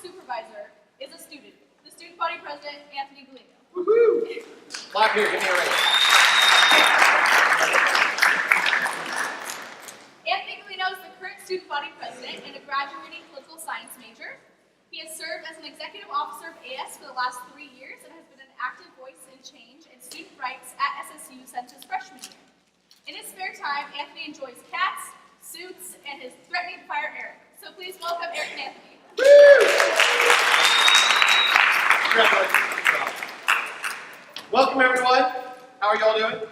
supervisor is a student, the student body president, Anthony Gallino. Woohoo! Clap here, give me a raise. Anthony Gallino is the current student body president and a graduating political science major. He has served as an executive officer of AS for the last 3 years and has been an active voice in change and student rights at SSU since his freshman year. In his spare time, Anthony enjoys cats, suits, and is threatening to fire Erik. So please welcome Erik and Anthony. Welcome everyone. How are y'all doing?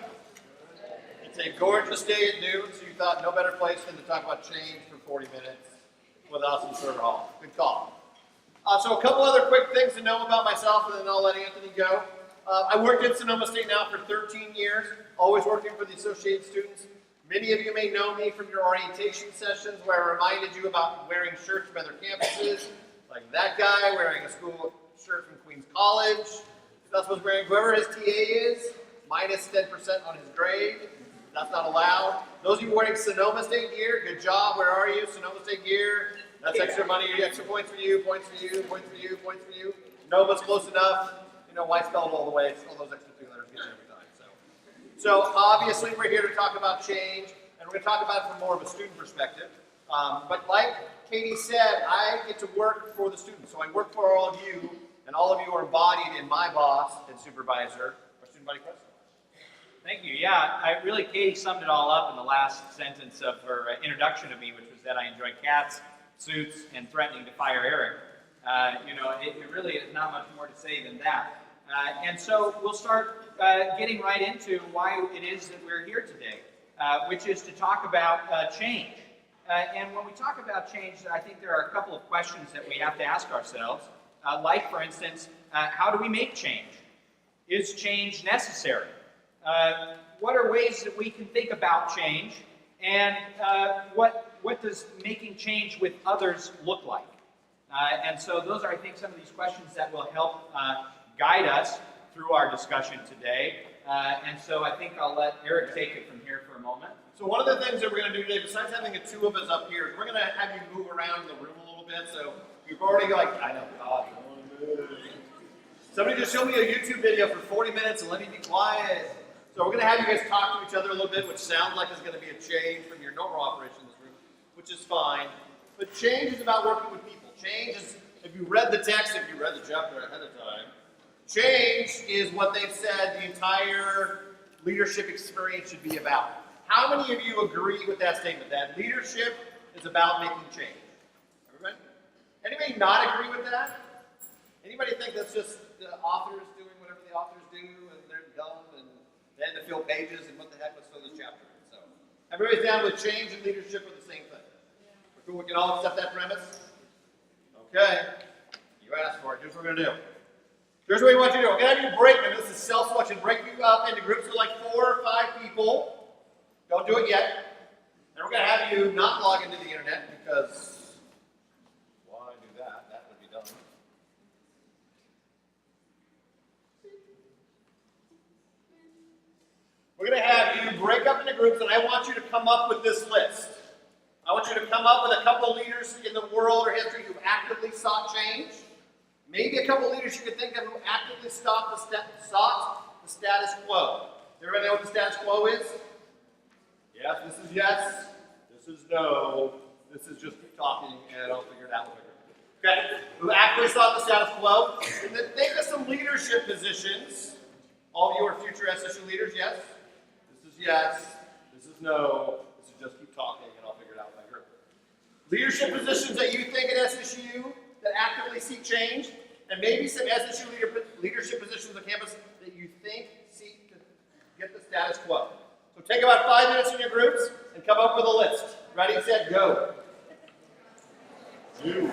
It's a gorgeous day at noon, so you thought no better place than to talk about change for 40 minutes with us in Sugar Hall. Good call. So a couple other quick things to know about myself, and then I'll let Anthony go. I worked at Sonoma State now for 13 years, always working for the associated students. Many of you may know me from your orientation sessions where I reminded you about wearing shirts from other campuses, like that guy wearing a school shirt from Queens College. That's what's wearing, whoever his TA is, minus 10% on his grade. That's not allowed. Those of you wearing Sonoma State gear, good job. Where are you? Sonoma State gear. That's extra money, extra points for you, points for you, points for you, points for you. Nova's close enough. You know, why spell it all the way? It's all those extra 2 letters get you every time. So obviously we're here to talk about change, and we're going to talk about it from more of a student perspective. But like Katie said, I get to work for the students. So I work for all of you, and all of you are embodied in my boss and supervisor, our student body president. Thank you. Yeah, Katie summed it all up in the last sentence of her introduction to me, which was that I enjoy cats, suits, and threatening to fire Erik. It really is not much more to say than that. And so we'll start getting right into why it is that we're here today, which is to talk about change. And when we talk about change, I think there are a couple of questions that we have to ask ourselves. Like, for instance, how do we make change? Is change necessary? What are ways that we can think about change? And what does making change with others look like? And so those are, I think, some of these questions that will help guide us through our discussion today. And so I think I'll let Erik take it from here for a moment. So one of the things that we're going to do today, besides having the two of us up here, is we're going to have you move around in the room a little bit. So you've already I know, God, I don't want to move. Somebody just show me a YouTube video for 40 minutes and let me be quiet. So we're going to have you guys talk to each other a little bit, which sounds like it's going to be a change from your normal operation in this room, which is fine. But change is about working with people. Change is, if you read the text, if you read the chapter ahead of time, change is what they've said the entire leadership experience should be about. How many of you agree with that statement, that leadership is about making change? Everybody? Anybody not agree with that? Anybody think that's just the authors doing whatever the authors do and they're dumb and they had to fill pages and what the heck, let's fill this chapter in. So everybody's down with change and leadership are the same thing. We're cool, we can all accept that premise? Okay. You asked for it. Here's what we're going to do. Here's what we want you to do. We're going to have you break them. This is self-selection. Break you up into groups of like 4 or 5 people. Don't do it yet. And we're going to have you not log into the internet because why do that? That would be dumb. We're going to have you break up into groups, and I want you to come up with this list. I want you to come up with a couple leaders in the world or history who actively sought change. Maybe a couple leaders you could think of who actively sought the status quo. Everybody know what the status quo is? Yes, this is yes. This is no. This is just keep talking and I'll figure it out later. Okay, who actively sought the status quo. And then think of some leadership positions. All of you are future SSU leaders, yes? This is yes. This is no. This is just keep talking and I'll figure it out later. Leadership positions that you think at SSU that actively seek change, and maybe some SSU leadership positions on campus that you think seek to get the status quo. So take about 5 minutes in your groups and come up with a list. Ready, set, go. You.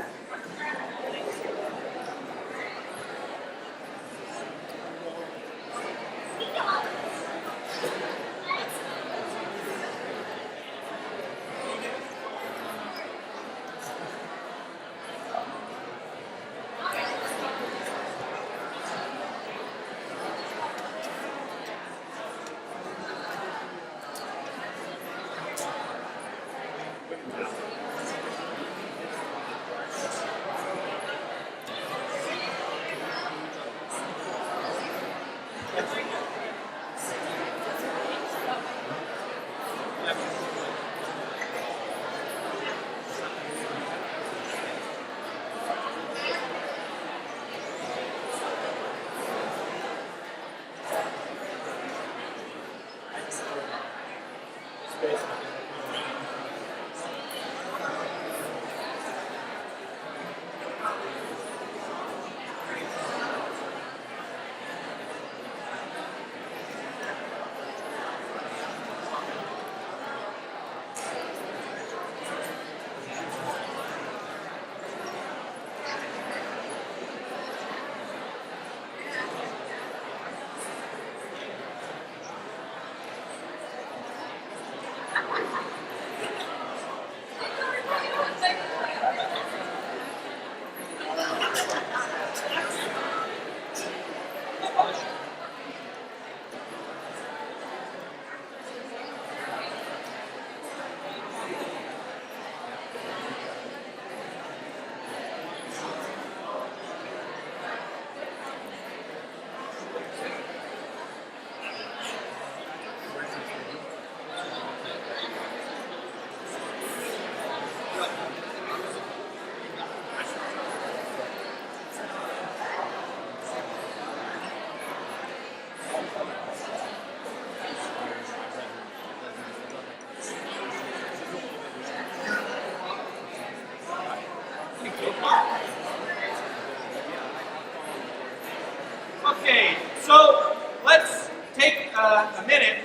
So let's take a minute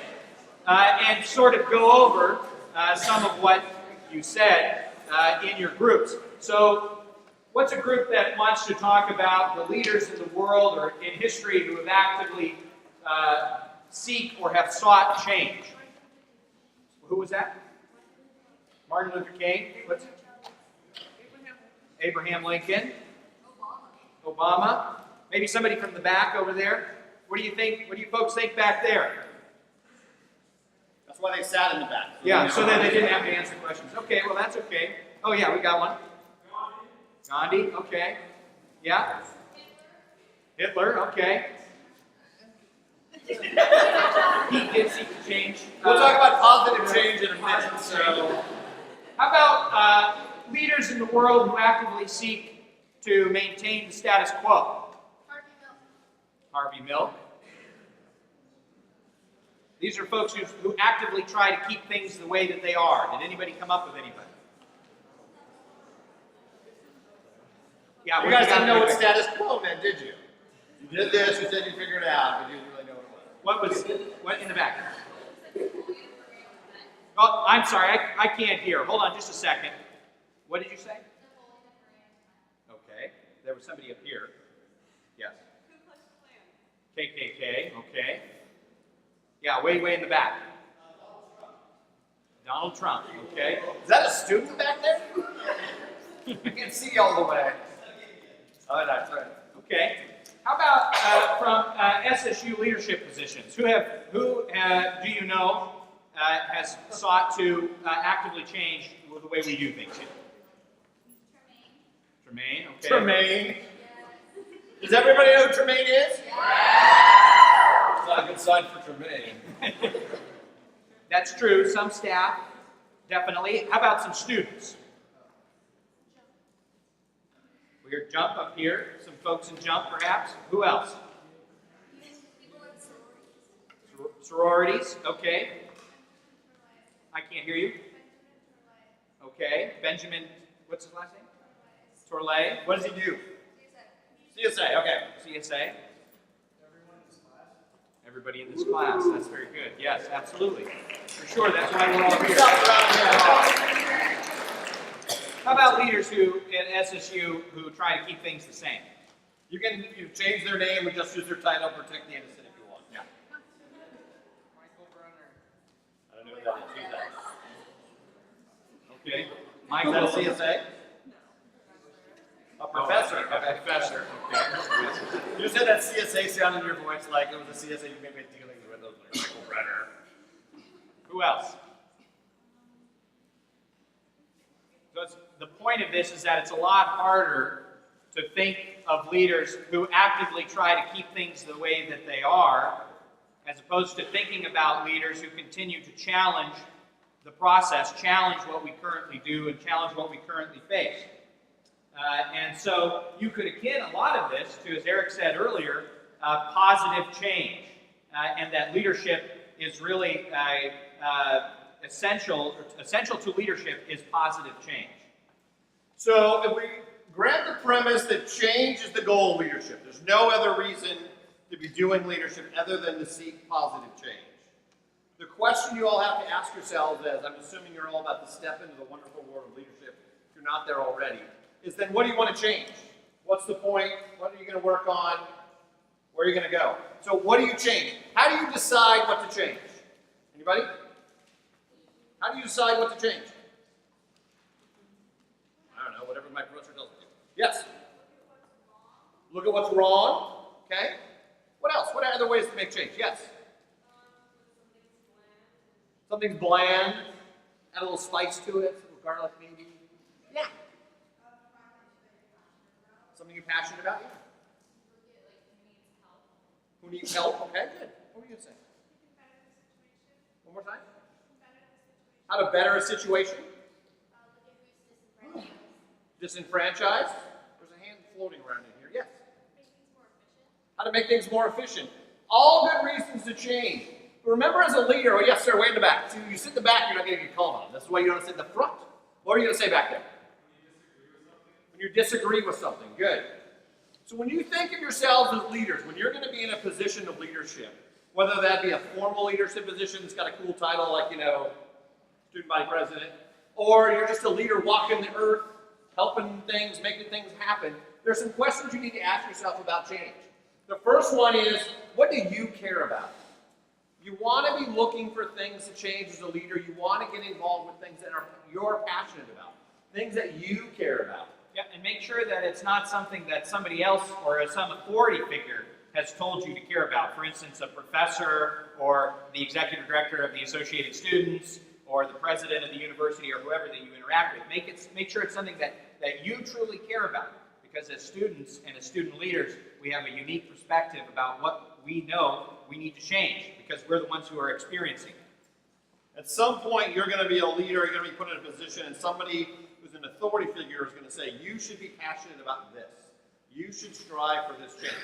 and sort of go over some of what you said in your groups. So what's a group that wants to talk about the leaders in the world or in history who have actively seek or have sought change? Who was that? Martin Luther King? What's it? Abraham Lincoln? Obama? Maybe somebody from the back over there? What do you think? What do you folks think back there? That's why they sat in the back. Yeah, so then they didn't have to answer questions. Okay, well that's okay. Oh yeah, we got one. Gandhi, okay. Yeah? Hitler, okay. He did seek to change. We'll talk about positive change in a minute. So, how about leaders in the world who actively seek to maintain the status quo? Harvey Milk. These are folks who actively try to keep things the way that they are. Did anybody come up with anybody? Yeah, you guys didn't know what status quo meant, did you? You did this, you said you figured it out, but you didn't really know what it was. What in the back? Oh, I'm sorry, I can't hear. Hold on just a second. What did you say? Okay, there was somebody up here. Yes. KKK, okay. Yeah, way in the back. Donald Trump, okay. Is that a student back there? I can't see all the way. Oh, that's right. Okay. How about from SSU leadership positions? Who do you know has sought to actively change the way we do things here? Tremaine, okay. Tremaine. Does everybody know who Tremaine is? It's not a good sign for Tremaine. That's true. Some staff, definitely. How about some students? We're jump up here. Some folks in jump, perhaps. Who else? Sororities, okay. I can't hear you. Okay. Benjamin, what's his last name? Torlay. What does he do? CSA, okay. CSA. Everybody in this class. That's very good. Yes, absolutely. For sure, that's why we're all here. How about leaders who, in SSU, who try to keep things the same? You can change their name or just use their title, protect the innocent if you want. Yeah. I don't know who that is. Who's that? Okay. Is that a CSA? A professor. Okay. Professor. Okay. You said that CSA sound in your voice like it was a CSA you may be dealing with, like Michael Brenner. Who else? So the point of this is that it's a lot harder to think of leaders who actively try to keep things the way that they are, as opposed to thinking about leaders who continue to challenge the process, challenge what we currently do, and challenge what we currently face. And so you could akin a lot of this to, as Erik said earlier, positive change, and that leadership is really essential to leadership is positive change. So if we grant the premise that change is the goal of leadership, there's no other reason to be doing leadership other than to seek positive change. The question you all have to ask yourselves is, I'm assuming you're all about to step into the wonderful world of leadership, if you're not there already, is then what do you want to change? What's the point? What are you going to work on? Where are you going to go? So what do you change? How do you decide what to change? Anybody? How do you decide what to change? I don't know, whatever my professor tells me. Yes? Look at what's wrong. Okay? What else? What are other ways to make change? Yes? Something's bland. Add a little spice to it. Some garlic maybe. Yeah. Something you're passionate about? Yeah. Who needs help? Okay, good. What were you going to say? One more time? How to better a situation? Disenfranchised? There's a hand floating around in here. Yes? How to make things more efficient. All good reasons to change. But remember as a leader, oh yes sir, way in the back. So you sit in the back, you're not going to get called on. That's why you don't sit in the front. What are you going to say back there? When you disagree with something. Good. So when you think of yourselves as leaders, when you're going to be in a position of leadership, whether that be a formal leadership position that's got a cool title like, student body president, or you're just a leader walking the earth, helping things, making things happen, there's some questions you need to ask yourself about change. The first one is, what do you care about? You want to be looking for things to change as a leader. You want to get involved with things that you're passionate about, things that you care about. Yeah, and make sure that it's not something that somebody else or some authority figure has told you to care about. For instance, a professor or the executive director of the Associated Students or the president of the university or whoever that you interact with. Make sure it's something that you truly care about. Because as students and as student leaders, we have a unique perspective about what we know we need to change because we're the ones who are experiencing it. At some point, you're going to be a leader, you're going to be put in a position, and somebody who's an authority figure is going to say, you should be passionate about this. You should strive for this change.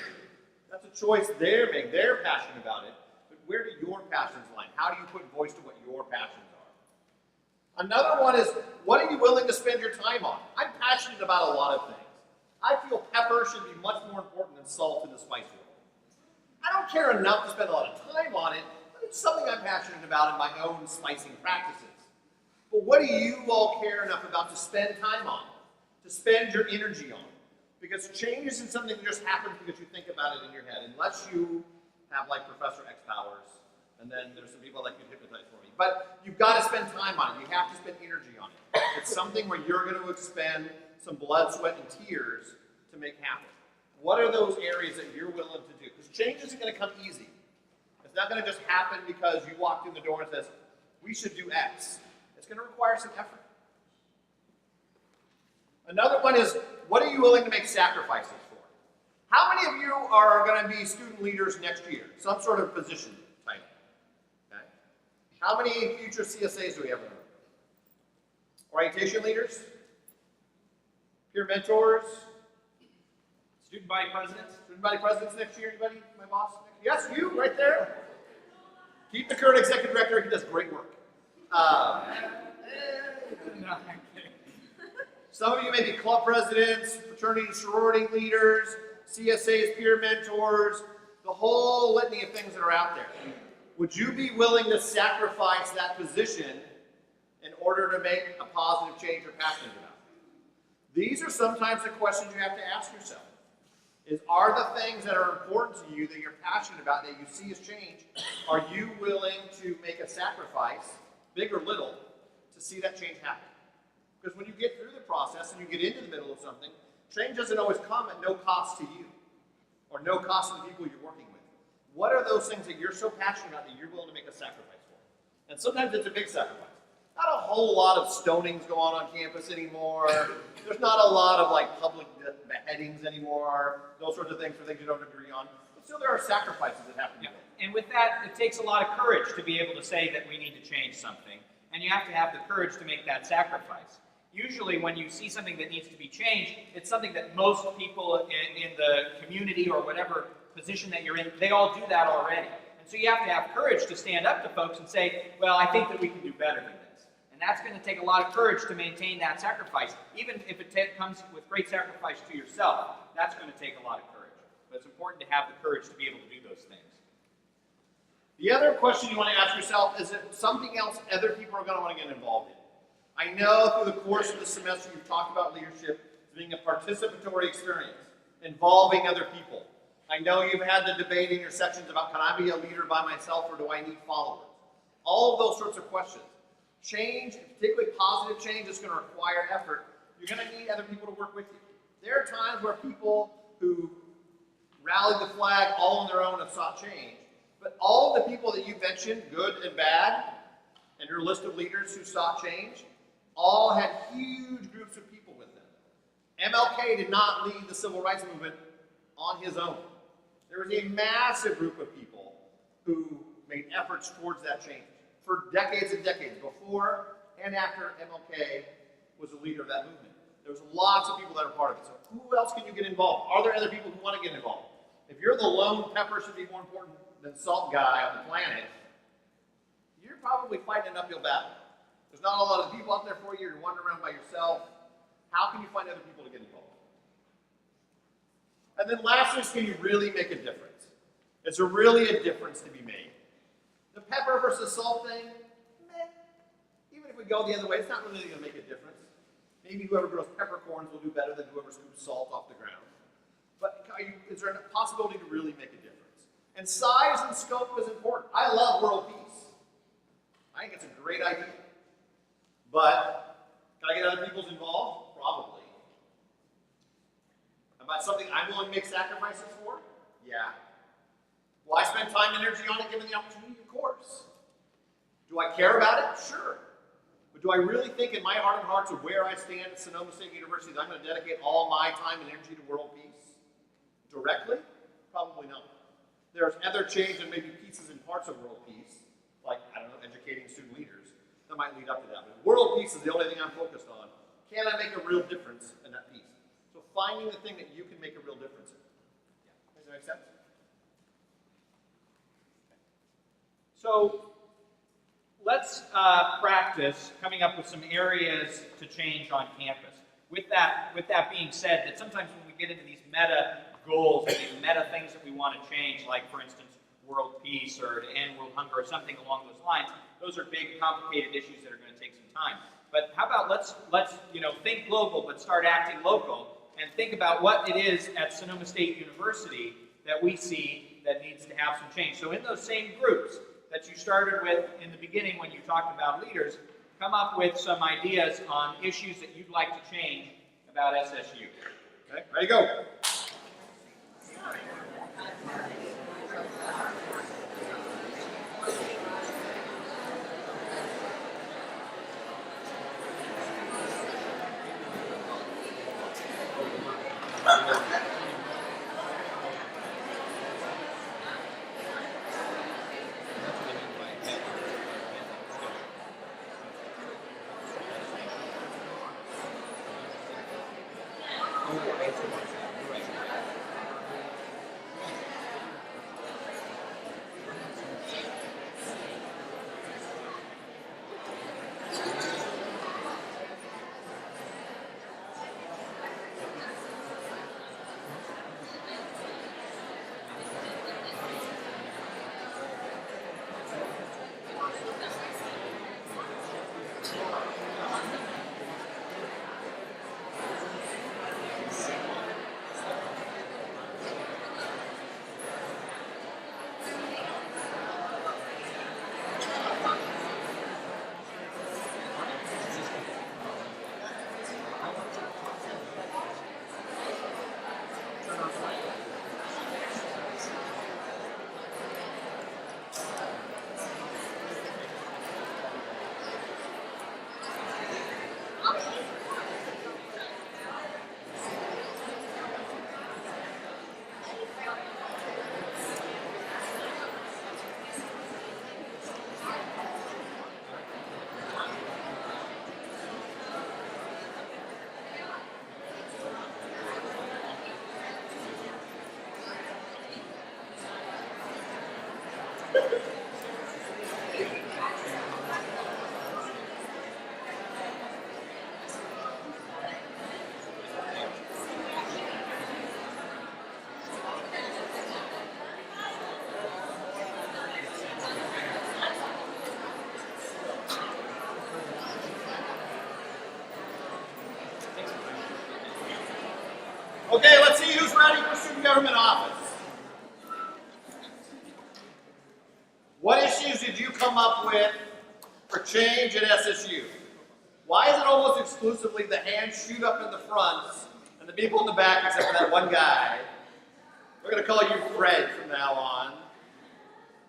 That's a choice they're making. They're passionate about it. But where do your passions lie? How do you put voice to what your passions are? Another one is, what are you willing to spend your time on? I'm passionate about a lot of things. I feel pepper should be much more important than salt in the spice world. I don't care enough to spend a lot of time on it, but it's something I'm passionate about in my own spicing practices. But what do you all care enough about to spend time on, to spend your energy on? Because change isn't something that just happens because you think about it in your head, unless you have like Professor X powers, and then there's some people that can hypnotize for me. But you've got to spend time on it. You have to spend energy on it. It's something where you're going to expend some blood, sweat, and tears to make happen. What are those areas that you're willing to do? Because change isn't going to come easy. It's not going to just happen because you walked in the door and says, we should do X. It's going to require some effort. Another one is, what are you willing to make sacrifices for? How many of you are going to be student leaders next year? Some sort of position title. Okay? How many future CSAs do we have in the room? Orientation leaders? Peer mentors? Student body presidents? Student body presidents next year, anybody? My boss? Yes, you, right there. Keep the current executive director, he does great work. Some of you may be club presidents, fraternity and sorority leaders, CSAs, peer mentors, the whole litany of things that are out there. Would you be willing to sacrifice that position in order to make a positive change you're passionate about? These are sometimes the questions you have to ask yourself. Are the things that are important to you, that you're passionate about, that you see as change, are you willing to make a sacrifice, big or little, to see that change happen? Because when you get through the process and you get into the middle of something, change doesn't always come at no cost to you or no cost to the people you're working with. What are those things that you're so passionate about that you're willing to make a sacrifice for? And sometimes it's a big sacrifice. Not a whole lot of stonings go on campus anymore. There's not a lot of like public beheadings anymore, those sorts of things for things you don't agree on. But still there are sacrifices that happen. Yeah. And with that, it takes a lot of courage to be able to say that we need to change something. And you have to have the courage to make that sacrifice. Usually when you see something that needs to be changed, it's something that most people in the community or whatever position that you're in, they all do that already. And so you have to have courage to stand up to folks and say, well, I think that we can do better than this. And that's going to take a lot of courage to maintain that sacrifice. Even if it comes with great sacrifice to yourself, that's going to take a lot of courage. But it's important to have the courage to be able to do those things. The other question you want to ask yourself is, it something else other people are going to want to get involved in? I know through the course of the semester you've talked about leadership as being a participatory experience, involving other people. I know you've had the debate in your sections about, can I be a leader by myself or do I need followers? All of those sorts of questions. Change, particularly positive change, is going to require effort. You're going to need other people to work with you. There are times where people who rallied the flag all on their own have sought change, but all of the people that you mentioned, good and bad, and your list of leaders who sought change, all had huge groups of people with them. MLK did not lead the civil rights movement on his own. There was a massive group of people who made efforts towards that change for decades and decades, before and after MLK was the leader of that movement. There was lots of people that are part of it. So who else can you get involved? Are there other people who want to get involved? If you're the lone pepper should be more important than salt guy on the planet, you're probably fighting an uphill battle. There's not a lot of people out there for you. You're wandering around by yourself. How can you find other people to get involved? And then lastly, is can you really make a difference? Is there really a difference to be made? The pepper versus salt thing, meh. Even if we go the other way, it's not really going to make a difference. Maybe whoever grows peppercorns will do better than whoever scoops salt off the ground. But is there a possibility to really make a difference? And size and scope is important. I love world peace. I think it's a great idea. But can I get other people's involved? Probably. About something I'm willing to make sacrifices for? Yeah. Will I spend time and energy on it given the opportunity? Of course. Do I care about it? Sure. But do I really think in my heart of hearts of where I stand at Sonoma State University that I'm going to dedicate all my time and energy to world peace? Directly? Probably not. There's other change and maybe pieces and parts of world peace, like, I don't know, educating student leaders, that might lead up to that. But world peace is the only thing I'm focused on. Can I make a real difference in that piece? So finding the thing that you can make a real difference in. Yeah. Does that make sense? So let's practice coming up with some areas to change on campus. With that being said, that sometimes when we get into these meta goals and these meta things that we want to change, like for instance, world peace or to end world hunger or something along those lines, those are big, complicated issues that are going to take some time. But how about let's think global, but start acting local, and think about what it is at Sonoma State University that we see that needs to have some change. So in those same groups that you started with in the beginning when you talked about leaders, come up with some ideas on issues that you'd like to change about SSU. Okay, ready to go. Okay, let's see who's ready for student government office. What issues did you come up with for change at SSU? Why is it almost exclusively the hands shoot up in the front and the people in the back except for that one guy? We're going to call you Fred from now on.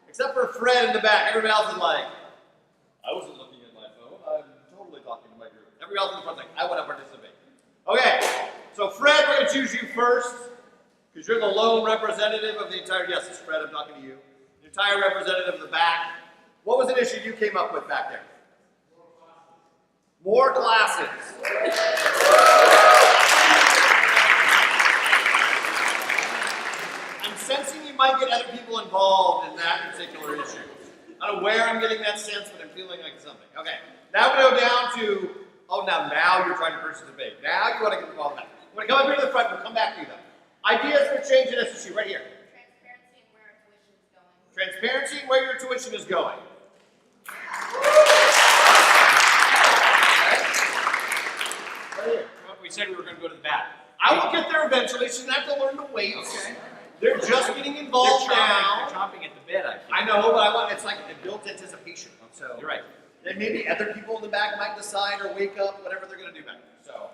Except for Fred in the back, everybody else is like, I wasn't looking at my phone, I'm totally talking to my group. Everybody else in the front is like, I want to participate. Okay, so Fred, we're going to choose you first, because you're the lone representative of the entire, yes, it's Fred, I'm talking to you. The entire representative of the back. What was an issue you came up with back there? More classes. I'm sensing you might get other people involved in that particular issue. I don't know where I'm getting that sense, but I'm feeling like something. Okay, now we go down to, now you're trying to participate. Now you want to get involved in that. I'm going to come up here to the front, we'll come back to you though. Ideas for change in SSU, right here. Transparency and where our tuition is going. Transparency and where your tuition is going. Right here. We said we were going to go to the back. I will get there eventually. She doesn't have to learn to wait. Okay. They're just getting involved now. They're chomping at the bit, I feel. I know, but I want it's like a built anticipation. So You're right. then maybe other people in the back might decide or wake up, whatever they're going to do back there. So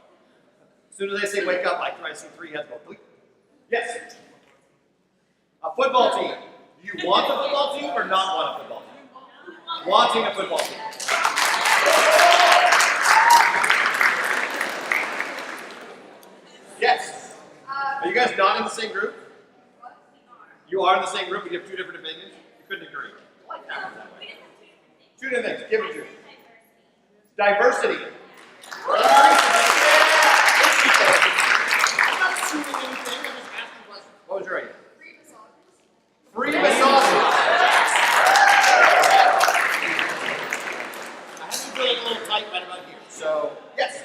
as soon as I say wake up, I see 3 heads go. Bleep. Yes. A football team. Do you want a football team or not want a football team? Wanting a football team. Yes. Are you guys not in the same group? You are in the same group, but you have 2 different opinions? You couldn't agree. I like that one that way. 2 different things. Give it to me. Diversity. I'm not assuming anything. I'm just asking questions. What was your idea? Free massages. I have to feel like a little tight right about here. So, yes.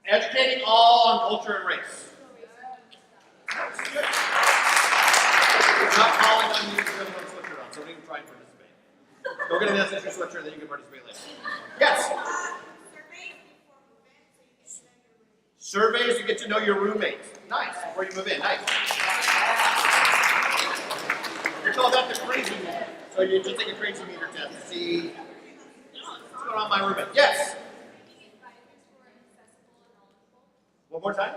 Educating all on culture and race. We're not calling on you to go to a sweatshirt on, so we can try and participate. Go get an SSU sweatshirt, then you can participate later. Yes? Surveys to get to know your roommates. Nice, before you move in, nice. We call that the crazy meter. So you just take a crazy meter test to see what's going on with my roommate. Yes? One more time?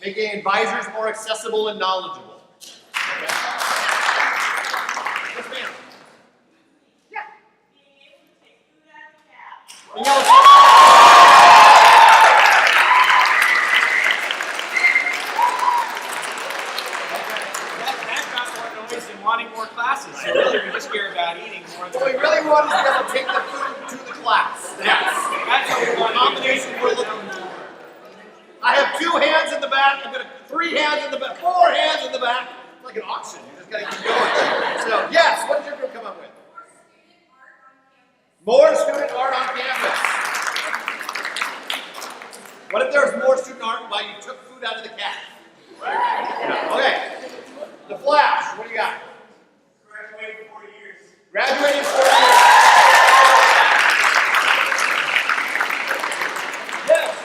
Making advisors more accessible and knowledgeable. Okay. Yes, ma'am. Yeah. Being able to That got more noise than wanting more classes. So really, we just care about eating more than. What we really want is to be able to take the food to the class. Yes. That's what we want. Combination we're looking for. I have 2 hands in the back. I'm gonna 3 hands in the back. 4 hands in the back. It's like an auction. You just gotta keep going. So yes, what did your group come up with? More student art on campus. What if there's more student art while you took food out of the cat? Okay. The Flash. What do you got? Graduating 4 years. Graduating 4 years. Yes.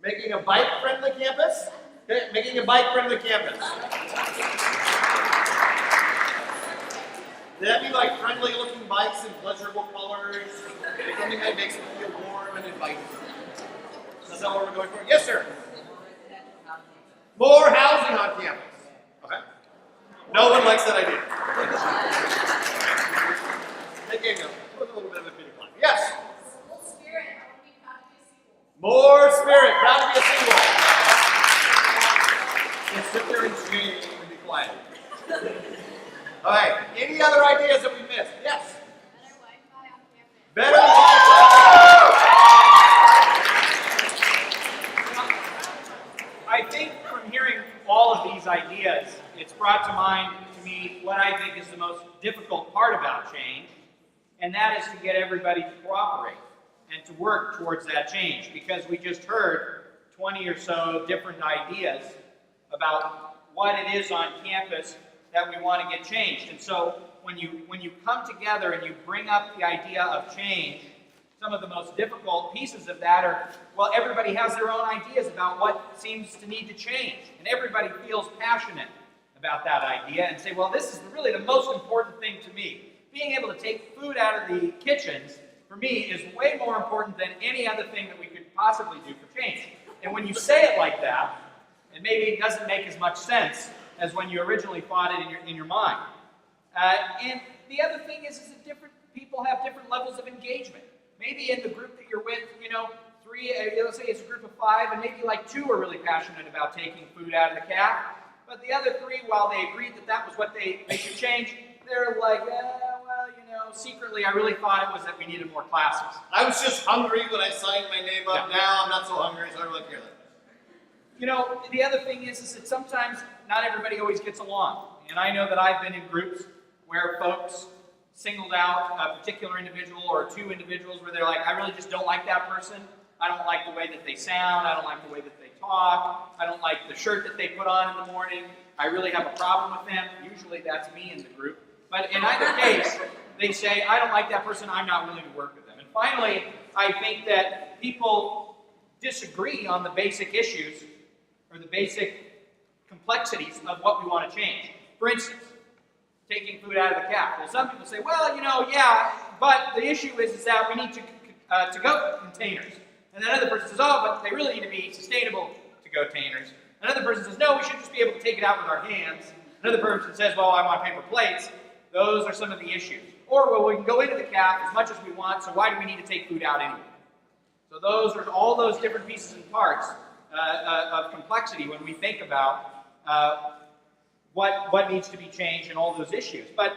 Making a bike-friendly campus? Okay, making a bike-friendly campus. Did that mean like friendly-looking bikes in pleasurable colors? Something that makes them feel warm and inviting. That's not what we're going for? Yes, sir. More housing on campus. Okay. No one likes that idea. Making a little bit of a pity climb. Yes. More spirit. Proud to be a seawolf. Just sit there in shame and be quiet. All right. Any other ideas that we missed? Yes. Better Wi-Fi. I think from hearing all of these ideas, it's brought to mind to me what I think is the most difficult part about change, and that is to get everybody to cooperate and to work towards that change, because we just heard 20 or so different ideas about what it is on campus that we want to get changed. And so when you come together and you bring up the idea of change, some of the most difficult pieces of that are, well, everybody has their own ideas about what seems to need to change, and everybody feels passionate about that idea and say, well, this is really the most important thing to me. Being able to take food out of the kitchens, for me, is way more important than any other thing that we could possibly do for change. And when you say it like that, and maybe it doesn't make as much sense as when you originally thought it in your mind. And the other thing is that different people have different levels of engagement. Maybe in the group that you're with, let's say it's a group of 5, and maybe like 2 are really passionate about taking food out of the cat, but the other 3, while they agreed that was what they should change, they're like, secretly I really thought it was that we needed more classes. I was just hungry when I signed my name up. Yeah. Now I'm not so hungry, so I don't really care that. The other thing is that sometimes not everybody always gets along. And I know that I've been in groups where folks singled out a particular individual or two individuals where they're like, I really just don't like that person. I don't like the way that they sound. I don't like the way that they talk. I don't like the shirt that they put on in the morning. I really have a problem with them. Usually that's me in the group. But in either case, they say, I don't like that person. I'm not willing to work with them. And finally, I think that people disagree on the basic issues or the basic complexities of what we want to change. For instance, taking food out of the caf. Well, some people say, well, yeah, but the issue is that we need to-go containers. And then another person says, oh, but they really need to be sustainable to-go containers. Another person says, no, we should just be able to take it out with our hands. Another person says, well, I want paper plates. Those are some of the issues. Or, well, we can go into the caf as much as we want, so why do we need to take food out anyway? So those are all those different pieces and parts of complexity when we think about what needs to be changed and all those issues. But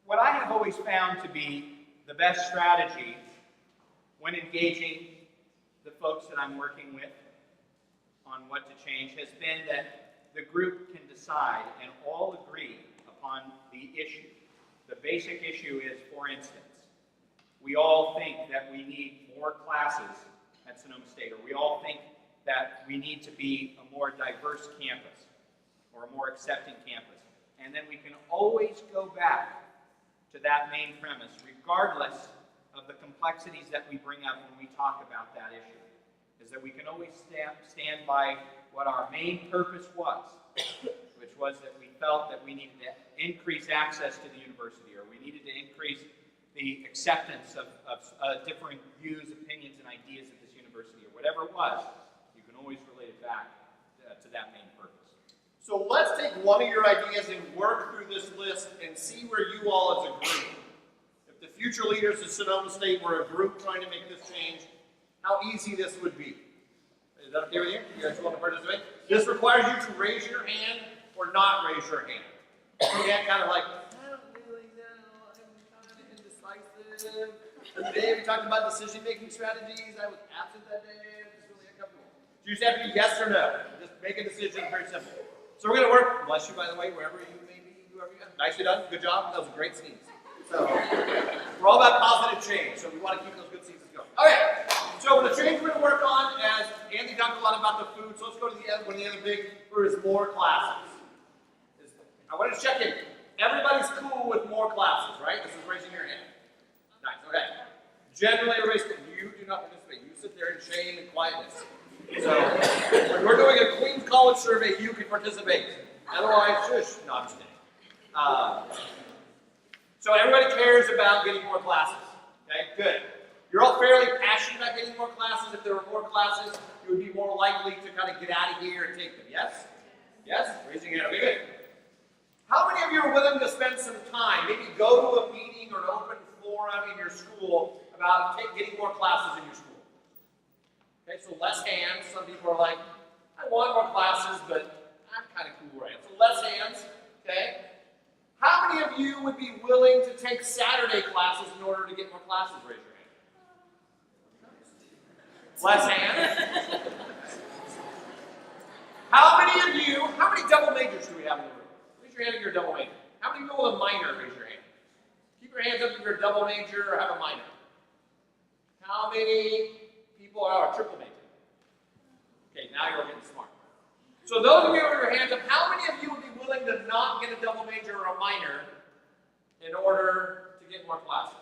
what I have always found to be the best strategy when engaging the folks that I'm working with on what to change has been that the group can decide and all agree upon the issue. The basic issue is, for instance, we all think that we need more classes at Sonoma State, or we all think that we need to be a more diverse campus or a more accepting campus. And then we can always go back to that main premise, regardless of the complexities that we bring up when we talk about that issue, is that we can always stand by what our main purpose was, which was that we felt that we needed to increase access to the university, or we needed to increase the acceptance of different views, opinions, and ideas at this university, or whatever it was. You can always relate it back to that main purpose. So let's take one of your ideas and work through this list and see where you all as a group, if the future leaders of Sonoma State were a group trying to make this change, how easy this would be. Is that okay with you? You guys want to participate? This requires you to raise your hand or not raise your hand. You can't kind of like, I don't really know, I'm kind of indecisive. Today we talked about decision-making strategies. I was absent that day. I'm just really uncomfortable. So you just have to be yes or no. Just make a decision, very simple. So we're going to work, bless you by the way, wherever you may be, whoever you are. Nicely done, good job. That was a great sneeze. So we're all about positive change, so we want to keep those good sneezes going. Okay, so the change we're going to work on, as Andy talked a lot about the food, so let's go to one of the other big, where is more classes. I want to check in. Everybody's cool with more classes, right? This is raising your hand. Nice, okay. Generally, everybody's cool. You do not participate. You sit there in shame and quietness. So, when we're doing a Queens College survey, you can participate. Otherwise, shush. No, I'm just kidding. So everybody cares about getting more classes. Okay, good. You're all fairly passionate about getting more classes. If there were more classes, you would be more likely to kind of get out of here and take them. Yes? Yes? Raising your hand. Okay, good. How many of you are willing to spend some time, maybe go to a meeting or an open forum in your school about getting more classes in your school? Okay, so less hands. Some people are like, I want more classes, but I'm kind of cool where I am. So less hands, okay? How many of you would be willing to take Saturday classes in order to get more classes? Raise your hand. Less hands. How many double majors do we have in the room? Raise your hand if you're a double major. How many people with a minor? Raise your hand. Keep your hands up if you're a double major or have a minor. How many people are a triple major? Okay, now you're getting smart. So those of you with your hands up, how many of you would be willing to not get a double major or a minor in order to get more classes?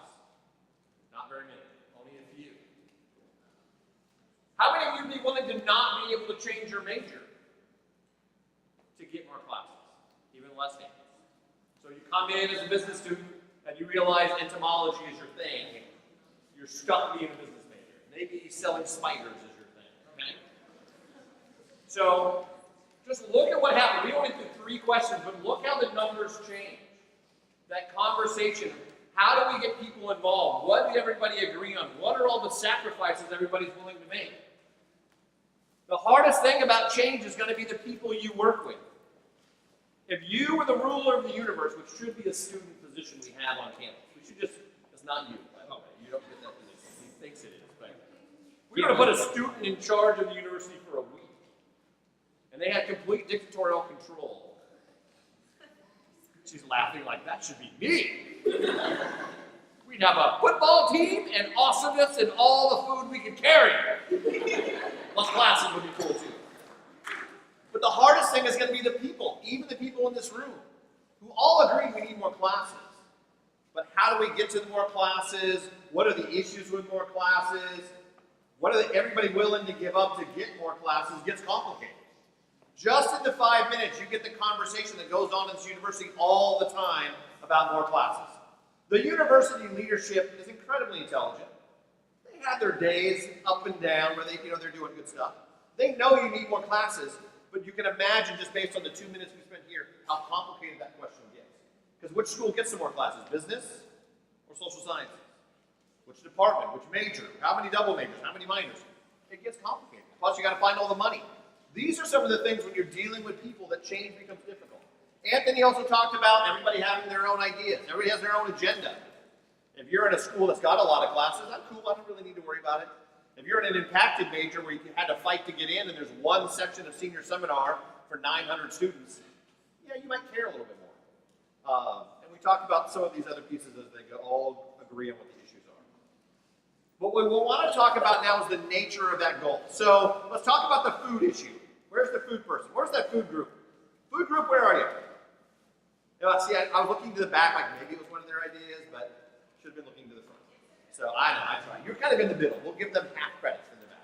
Not very many, only a few. How many of you would be willing to not be able to change your major to get more classes? Even less hands. So you come in as a business student and you realize entomology is your thing. You're stuck being a business major. Maybe selling spiders is your thing, okay? So just look at what happened. We only did 3 questions, but look how the numbers change. That conversation. How do we get people involved? What did everybody agree on? What are all the sacrifices everybody's willing to make? The hardest thing about change is going to be the people you work with. If you were the ruler of the universe, which should be a student position we have on campus, it's not you, by the way. You don't get that position. He thinks it is, but we're going to put a student in charge of the university for a week. And they had complete dictatorial control. She's laughing like, that should be me. We'd have a football team and awesomeness and all the food we could carry. Plus classes would be cool too. But the hardest thing is going to be the people, even the people in this room, who all agree we need more classes. But how do we get to the more classes? What are the issues with more classes? What are everybody willing to give up to get more classes? It gets complicated. Just in the 5 minutes, you get the conversation that goes on in this university all the time about more classes. The university leadership is incredibly intelligent. They have their days up and down where they're doing good stuff. They know you need more classes, but you can imagine just based on the 2 minutes we spent here how complicated that question gets. Because which school gets some more classes? Business or social sciences? Which department? Which major? How many double majors? How many minors? It gets complicated. Plus you got to find all the money. These are some of the things when you're dealing with people that change becomes difficult. Anthony also talked about everybody having their own ideas. Everybody has their own agenda. If you're in a school that's got a lot of classes, I'm cool. I don't really need to worry about it. If you're in an impacted major where you had to fight to get in and there's one section of senior seminar for 900 students, yeah, you might care a little bit more. And we talked about some of these other pieces as they go, all agree on what the issues are. But what we want to talk about now is the nature of that goal. So let's talk about the food issue. Where's the food person? Where's that food group? Food group, where are you? See, I was looking to the back, like maybe it was one of their ideas, but should have been looking to the front. So I know, I tried. You're kind of in the middle. We'll give them half credit in the back.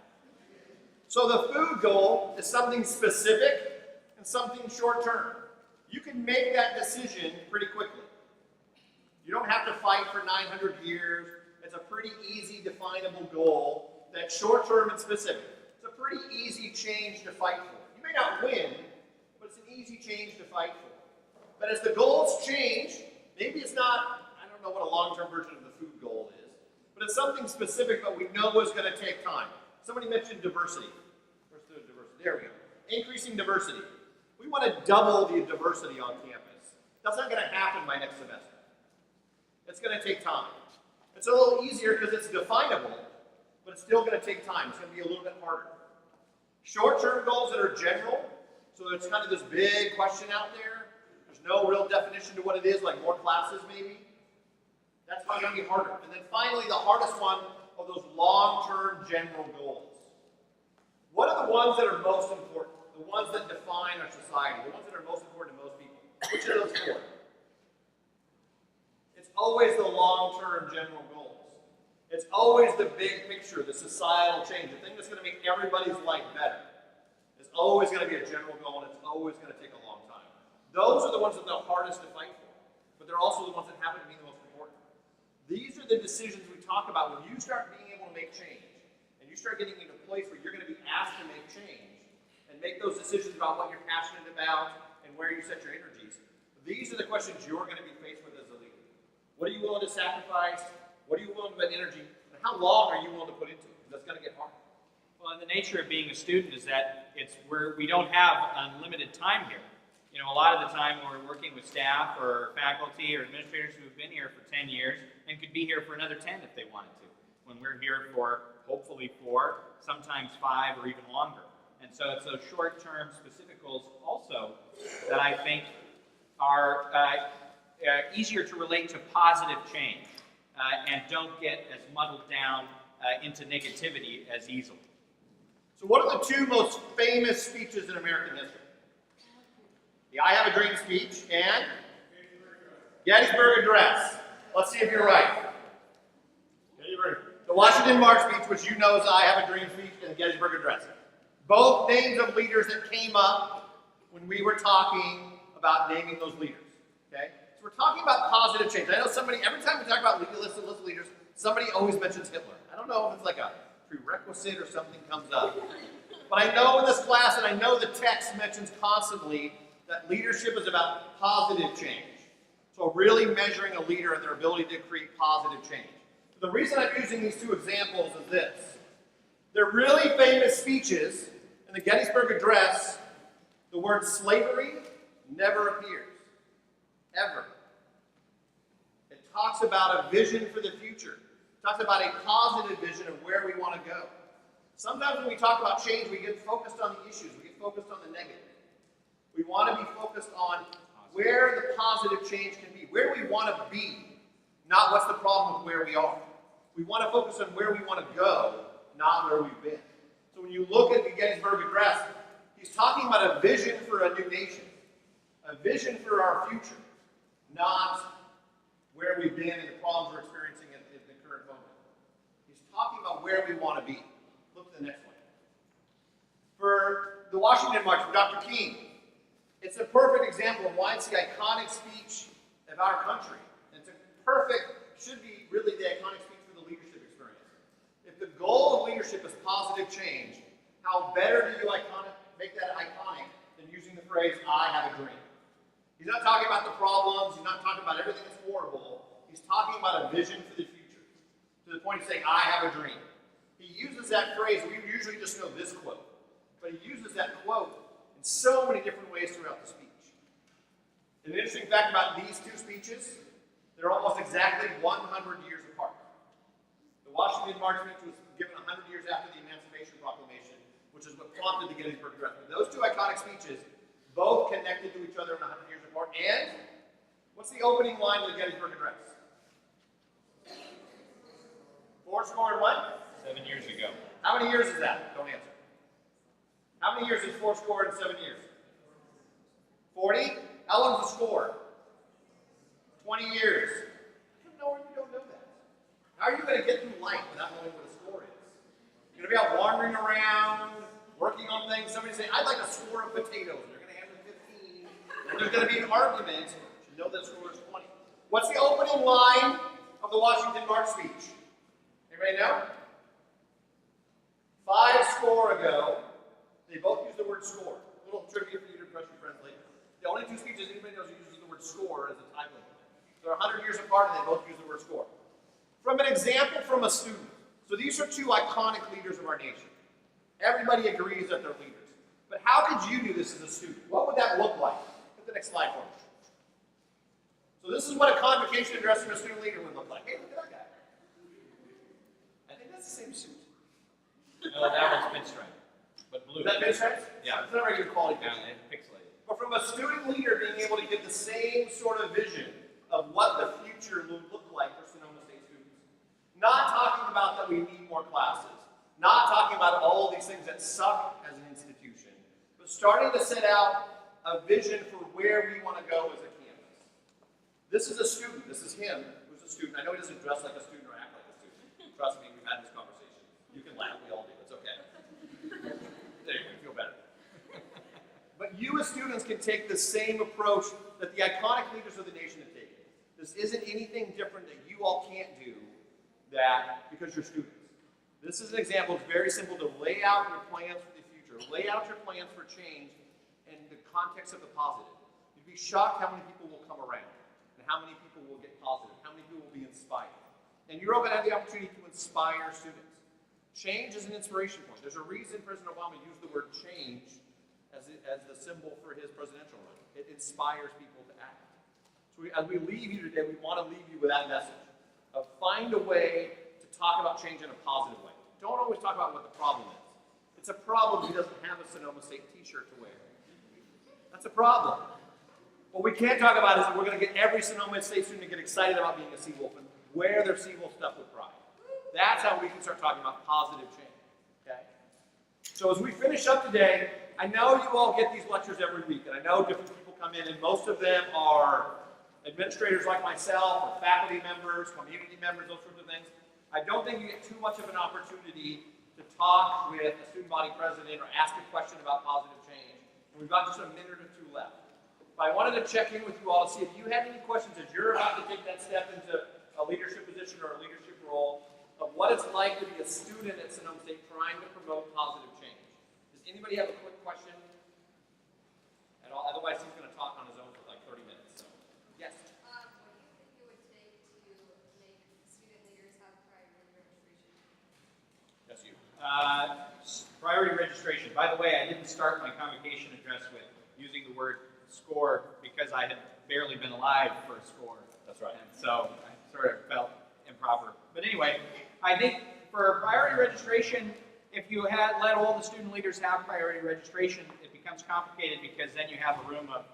So the food goal is something specific and something short term. You can make that decision pretty quickly. You don't have to fight for 900 years. It's a pretty easy, definable goal that's short term and specific. It's a pretty easy change to fight for. You may not win, but it's an easy change to fight for. But as the goals change, maybe it's not, I don't know what a long-term version of the food goal is, but it's something specific that we know is going to take time. Somebody mentioned diversity. Where's the diversity? There we go. Increasing diversity. We want to double the diversity on campus. That's not going to happen by next semester. It's going to take time. It's a little easier because it's definable, but it's still going to take time. It's going to be a little bit harder. Short-term goals that are general, so it's kind of this big question out there. There's no real definition to what it is, like more classes maybe. That's probably going to be harder. And then finally, the hardest one are those long-term general goals. What are the ones that are most important? The ones that define our society, the ones that are most important to most people. Which are those four? It's always the long-term general goals. It's always the big picture, the societal change, the thing that's going to make everybody's life better. It's always going to be a general goal, and it's always going to take a long time. Those are the ones that are the hardest to fight for, but they're also the ones that happen to be the most important. These are the decisions we talk about when you start being able to make change, and you start getting into a place where you're going to be asked to make change, and make those decisions about what you're passionate about and where you set your energies. These are the questions you're going to be faced with as a leader. What are you willing to sacrifice? What are you willing to put energy? And how long are you willing to put into it? Because that's going to get hard. Well, and the nature of being a student is that we don't have unlimited time here. You know, a lot of the time we're working with staff or faculty or administrators who have been here for 10 years and could be here for another 10 if they wanted to. When we're here for hopefully 4, sometimes 5 or even longer. And so it's those short-term specific goals also that I think are easier to relate to positive change and don't get as muddled down into negativity as easily. So what are the 2 most famous speeches in American history? The I Have a Dream speech and Gettysburg Address. Let's see if you're right. The Washington March speech, which you know is I Have a Dream speech, and the Gettysburg Address. Both names of leaders that came up when we were talking about naming those leaders. Okay? So we're talking about positive change. I know somebody, every time we talk about list of leaders, somebody always mentions Hitler. I don't know if it's like a prerequisite or something comes up. But I know in this class, and I know the text mentions constantly that leadership is about positive change. So really measuring a leader and their ability to create positive change. The reason I'm using these 2 examples is this. They're really famous speeches. In the Gettysburg Address, the word slavery never appears. Ever. It talks about a vision for the future. It talks about a positive vision of where we want to go. Sometimes when we talk about change, we get focused on the issues. We get focused on the negative. We want to be focused on where the positive change can be, where we want to be, not what's the problem with where we are. We want to focus on where we want to go, not where we've been. So when you look at the Gettysburg Address, he's talking about a vision for a new nation, a vision for our future, not where we've been and the problems we're experiencing in the current moment. He's talking about where we want to be. Look at the next one. For the Washington March for Dr. King, it's a perfect example of why it's the iconic speech of our country. It's a perfect, should be really the iconic speech for the leadership experience. If the goal of leadership is positive change, how better do you make that iconic than using the phrase, I have a dream? He's not talking about the problems, he's not talking about everything that's horrible, he's talking about a vision for the future. To the point of saying, I have a dream. He uses that phrase, we usually just know this quote, but he uses that quote in so many different ways throughout the speech. And an interesting fact about these two speeches, they're almost exactly 100 years apart. The Washington March speech was given 100 years after the Emancipation Proclamation, which is what prompted the Gettysburg Address. But those two iconic speeches, both connected to each other and 100 years apart. And what's the opening line of the Gettysburg Address? 4 score and what? 7 years ago. How many years is that? Don't answer. How many years is 4 score and 7 years? 40? How long's the score? 20 years. You don't know that. How are you going to get through life without knowing what a score is? You're going to be out wandering around, working on things. Somebody say, I'd like a score of potatoes. They're going to hand me 15. And there's going to be an argument. You should know that score is 20. What's the opening line of the Washington March speech? Anybody know? 5 score ago, they both use the word score. A little trivia for you to impress your friends later. The only two speeches anybody knows who uses the word score as a time limit. They're 100 years apart and they both use the word score. From an example from a student. So these are two iconic leaders of our nation. Everybody agrees that they're leaders. But how could you do this as a student? What would that look like? Put the next slide for me. So this is what a convocation address from a student leader would look like. Hey, look at that guy. I think that's the same suit. No, that one's pinstripe, but blue. Is that pinstripes? Yeah. It's not regular quality Yeah, pinstripes. and pixelated. But from a student leader being able to give the same sort of vision of what the future will look like for Sonoma State students. Not talking about that we need more classes. Not talking about all these things that suck as an institution. But starting to set out a vision for where we want to go as a campus. This is a student. This is him who's a student. I know he doesn't dress like a student or act like a student. Trust me, we've had this conversation. You can laugh. We all do. It's okay. There you go. Feel better. But you as students can take the same approach that the iconic leaders of the nation have taken. This isn't anything different that you all can't do that because you're students. This is an example. It's very simple to lay out your plans for the future. Lay out your plans for change in the context of the positive. You'd be shocked how many people will come around and how many people will get positive, how many people will be inspired. And you're all going to have the opportunity to inspire students. Change is an inspiration point. There's a reason President Obama used the word change as the symbol for his presidential run. It inspires people to act. So as we leave you today, we want to leave you with that message of find a way to talk about change in a positive way. Don't always talk about what the problem is. It's a problem he doesn't have a Sonoma State t-shirt to wear. That's a problem. What we can't talk about is that we're going to get every Sonoma State student to get excited about being a Seawolf and wear their Seawolf stuff with pride. That's how we can start talking about positive change. Okay? So as we finish up today, I know you all get these lectures every week, and I know different people come in, and most of them are administrators like myself, or faculty members, community members, those sorts of things. I don't think you get too much of an opportunity to talk with a student body president or ask a question about positive change. And we've got just a minute or two left. But I wanted to check in with you all to see if you had any questions as you're about to take that step into a leadership position or a leadership role of what it's like to be a student at Sonoma State trying to promote positive change. Does anybody have a quick question at all? Otherwise, he's going to talk on his own for like 30 minutes. So, yes? What do you think it would take to make student leaders have priority registration? That's you. Priority registration. By the way, I didn't start my convocation address with using the word score because I had barely been alive for a score. That's right. And so I sort of felt improper. But anyway, I think for priority registration, if you had let all the student leaders have priority registration, it becomes complicated because then you have a room of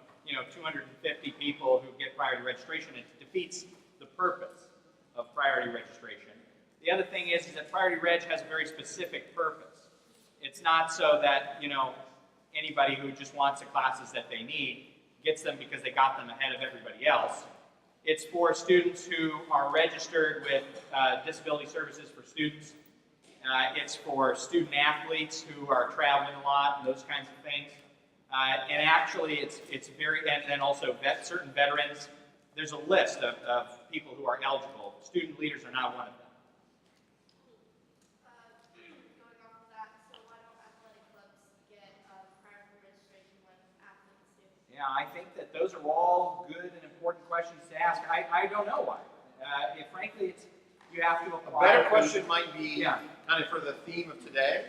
250 people who get priority registration. It defeats the purpose of priority registration. The other thing is that priority reg has a very specific purpose. It's not so that, anybody who just wants the classes that they need gets them because they got them ahead of everybody else. It's for students who are registered with Disability Services for Students. It's for student athletes who are traveling a lot and those kinds of things. And actually, it's very, and then also certain veterans. There's a list of people who are eligible. Student leaders are not one of them. Going off of that, so why don't athletic clubs get prior registration when athletes do? Yeah, I think that those are all good and important questions to ask. I don't know why. Frankly, you have to A apply. better question might be, kind of for the theme of today,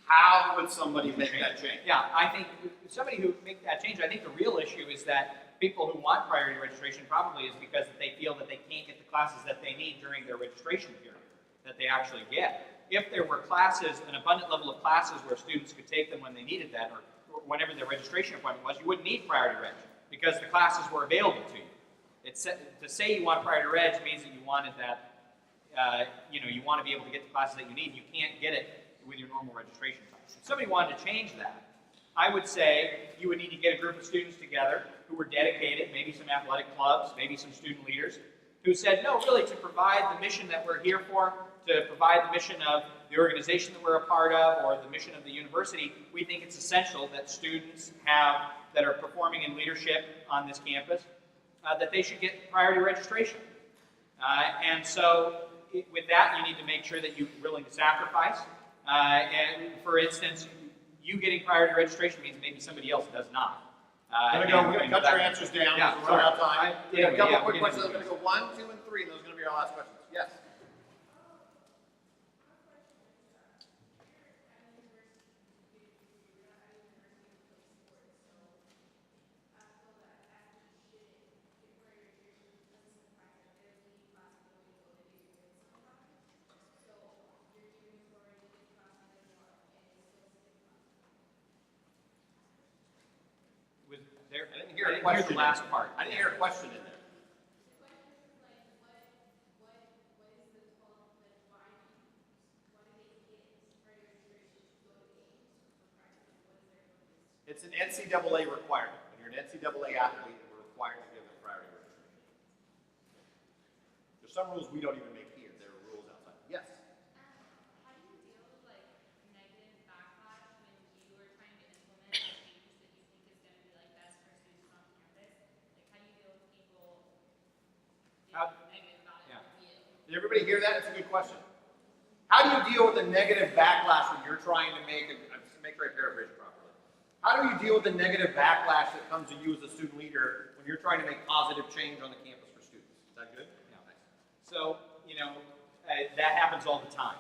how would somebody make that change? Yeah, I think somebody who make that change, I think the real issue is that people who want priority registration probably is because they feel that they can't get the classes that they need during their registration period that they actually get. If there were classes, an abundant level of classes where students could take them when they needed that or whenever their registration appointment was, you wouldn't need priority reg because the classes were available to you. To say you want priority reg means that you wanted that, you want to be able to get the classes that you need. You can't get it with your normal registration time. If somebody wanted to change that, I would say you would need to get a group of students together who were dedicated, maybe some athletic clubs, maybe some student leaders, who said, no, really, to provide the mission that we're here for, to provide the mission of the organization that we're a part of, or the mission of the university, we think it's essential that students that are performing in leadership on this campus, that they should get priority registration. And so with that, you need to make sure that you're willing to sacrifice. And for instance, you getting priority registration means maybe somebody else does not. We're going to cut your answers down because we're running out of time. We have a couple quick questions. I'm going to go 1, 2, and 3, and those are going to be our last questions. Yes? I didn't hear a question. The last part. I didn't hear a question in there. It's an NCAA requirement. When you're an NCAA athlete, we're required to give them priority registration. There's some rules we don't even make here. There are rules outside. Yes? How do you deal with negative backlash when you are trying to implement changes that you think is going to be best for students on campus? How do you deal with people negative about it with you? Did everybody hear that? It's a good question. How do you deal with the negative backlash when you're trying to make sure I paraphrase properly? How do you deal with the negative backlash that comes to you as a student leader when you're trying to make positive change on the campus for students? Is that good? Yeah. Nice. So, that happens all the time.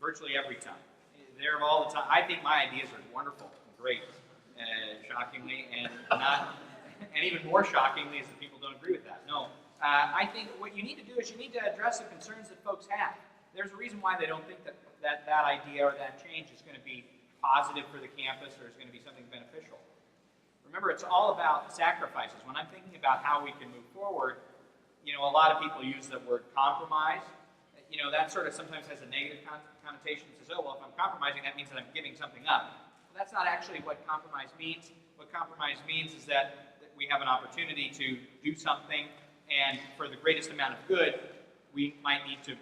Virtually every time. They're all the time. I think my ideas are wonderful and great, shockingly, and even more shockingly is that people don't agree with that. No. I think what you need to do is you need to address the concerns that folks have. There's a reason why they don't think that idea or that change is going to be positive for the campus or is going to be something beneficial. Remember, it's all about sacrifices. When I'm thinking about how we can move forward, a lot of people use the word compromise. That sort of sometimes has a negative connotation. It says, oh, well, if I'm compromising, that means that I'm giving something up. Well, that's not actually what compromise means. What compromise means is that we have an opportunity to do something, and for the greatest amount of good, we might need to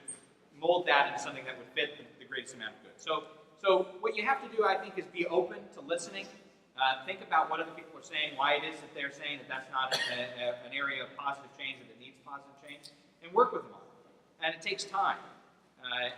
mold that into something that would fit the greatest amount of good. So what you have to do, I think, is be open to listening. Think about what other people are saying, why it is that they're saying that that's not an area of positive change or that needs positive change, and work with them on it. And it takes time.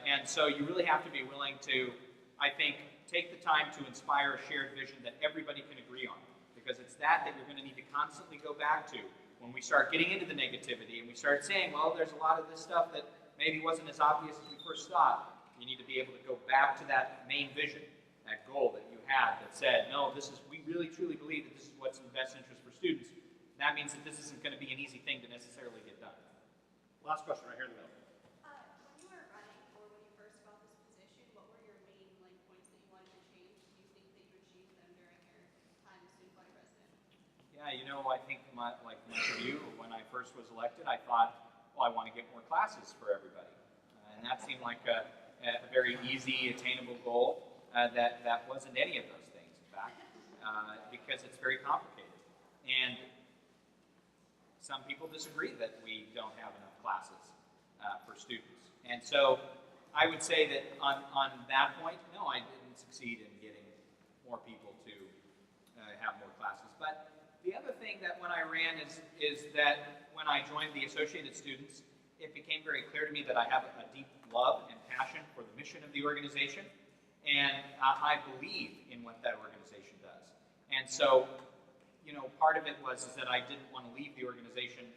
And so you really have to be willing to, I think, take the time to inspire a shared vision that everybody can agree on. Because it's that you're going to need to constantly go back to when we start getting into the negativity and we start saying, well, there's a lot of this stuff that maybe wasn't as obvious as we first thought. You need to be able to go back to that main vision, that goal that you had that said, no, we really truly believe that this is what's in the best interest for students. That means that this isn't going to be an easy thing to necessarily get done. Last question right here in the middle. When you were running or when you first got this position, what were your main points that you wanted to change? Do you think that you achieved them during your time as student body president? Yeah, you know, I think like much of you, when I first was elected, I thought, well, I want to get more classes for everybody. And that seemed like a very easy, attainable goal. That wasn't any of those things, in fact, because it's very complicated. And some people disagree that we don't have enough classes for students. And so I would say that on that point, no, I didn't succeed in getting more people to have more classes. But the other thing that when I ran is that when I joined the Associated Students, it became very clear to me that I have a deep love and passion for the mission of the organization, and I believe in what that organization does. And so, you know, part of it was that I didn't want to leave the organization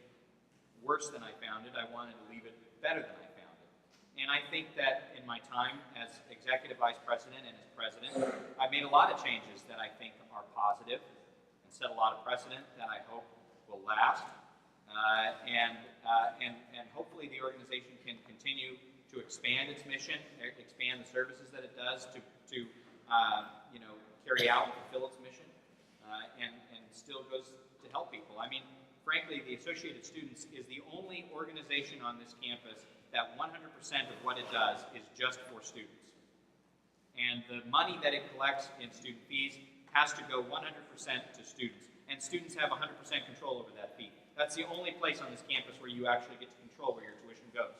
worse than I found it. I wanted to leave it better than I found it. And I think that in my time as Executive Vice President and as President, I made a lot of changes that I think are positive and set a lot of precedent that I hope will last. And hopefully the organization can continue to expand its mission, expand the services that it does to you know, carry out and fulfill its mission, and still goes to help people. I mean, frankly, the Associated Students is the only organization on this campus that 100% of what it does is just for students. And the money that it collects in student fees has to go 100% to students. And students have 100% control over that fee. That's the only place on this campus where you actually get to control where your tuition goes.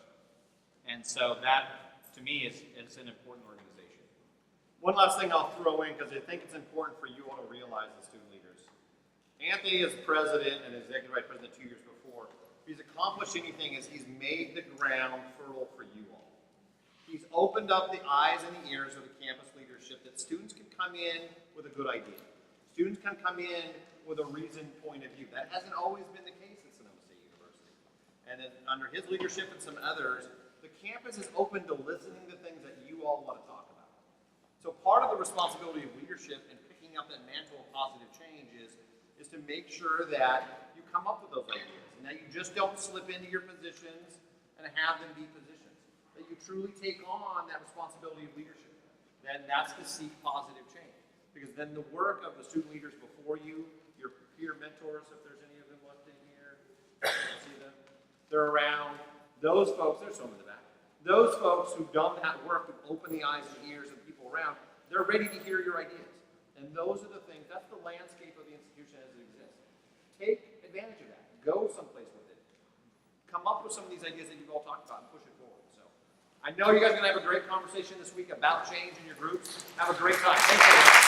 And so that, to me, is an important organization. One last thing I'll throw in, because I think it's important for you all to realize as student leaders. Anthony is president and executive vice president 2 years before. If he's accomplished anything, is he's made the ground fertile for you all. He's opened up the eyes and the ears of the campus leadership that students can come in with a good idea. Students can come in with a reasoned point of view. That hasn't always been the case at Sonoma State University. And then under his leadership and some others, the campus is open to listening to things that you all want to talk about. So part of the responsibility of leadership and picking up that mantle of positive change is to make sure that you come up with those ideas and that you just don't slip into your positions and have them be positions. That you truly take on that responsibility of leadership. Then that's to seek positive change. Because then the work of the student leaders before you, your peer mentors, if there's any of them left in here, see them, they're around. Those folks, there's some in the back. Those folks who've done that work to open the eyes and ears of people around, they're ready to hear your ideas. And those are the things, that's the landscape of the institution as it exists. Take advantage of that. Go someplace with it. Come up with some of these ideas that you've all talked about and push it forward. So I know you guys are going to have a great conversation this week about change in your groups. Have a great time. Thanks, everybody.